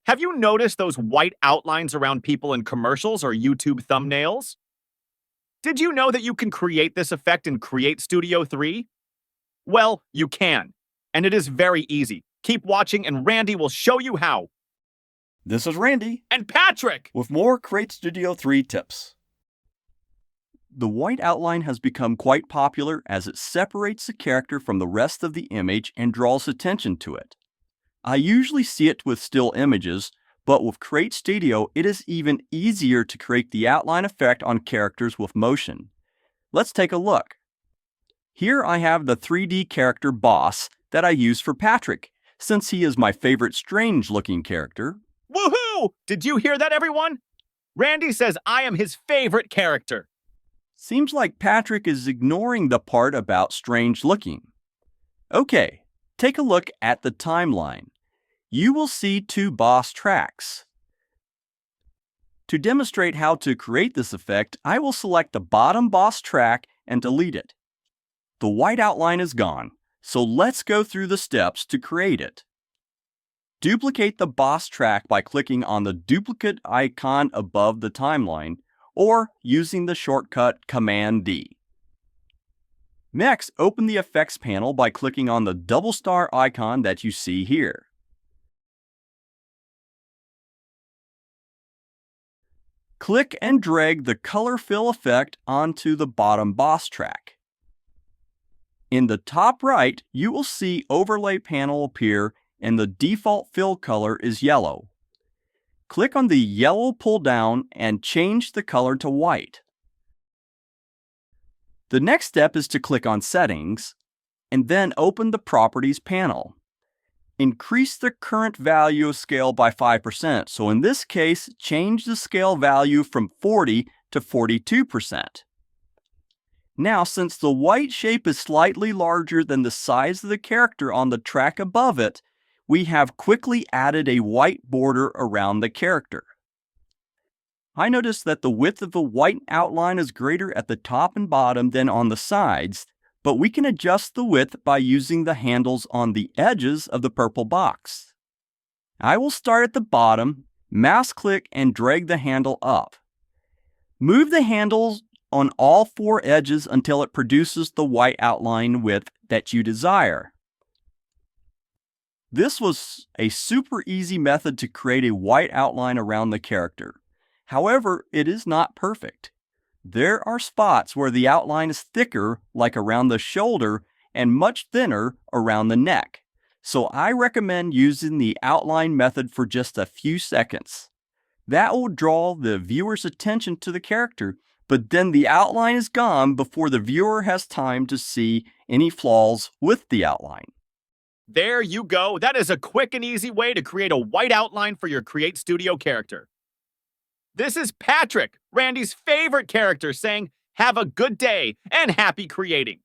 Have you noticed those white outlines around people in commercials or YouTube thumbnails? Did you know that you can create this effect in Create Studio 3? Well, you can, and it is very easy. Keep watching and Randy will show you how. This is Randy And Patrick! with more Create Studio 3 tips. The white outline has become quite popular as it separates the character from the rest of the image and draws attention to it. I usually see it with still images, but with Create Studio, it is even easier to create the outline effect on characters with motion. Let's take a look. Here I have the 3D character Boss that I use for Patrick, since he is my favorite strange-looking character. Woohoo! Did you hear that, everyone? Randy says I am his favorite character. Seems like Patrick is ignoring the part about strange looking. Okay, take a look at the timeline. You will see two boss tracks. To demonstrate how to create this effect, I will select the bottom boss track and delete it. The white outline is gone, so let's go through the steps to create it. Duplicate the boss track by clicking on the duplicate icon above the timeline, or using the shortcut Command-D. Next, open the Effects panel by clicking on the double star icon that you see here. Click and drag the color fill effect onto the bottom boss track. In the top right, you will see Overlay panel appear and the default fill color is yellow. Click on the yellow pull down and change the color to white. The next step is to click on Settings and then open the Properties panel. Increase the current value of scale by 5%, so in this case, change the scale value from 40 to 42%. Now, since the white shape is slightly larger than the size of the character on the track above it, we have quickly added a white border around the character. I noticed that the width of the white outline is greater at the top and bottom than on the sides, but we can adjust the width by using the handles on the edges of the purple box. I will start at the bottom, mouse click and drag the handle up. Move the handles on all four edges until it produces the white outline width that you desire. This was a super easy method to create a white outline around the character. However, it is not perfect. There are spots where the outline is thicker, like around the shoulder, and much thinner around the neck. So I recommend using the outline method for just a few seconds. That will draw the viewer's attention to the character, but then the outline is gone before the viewer has time to see any flaws with the outline. There you go. That is a quick and easy way to create a white outline for your Create Studio character. This is Patrick, Randy's favorite character, saying, have a good day and happy creating.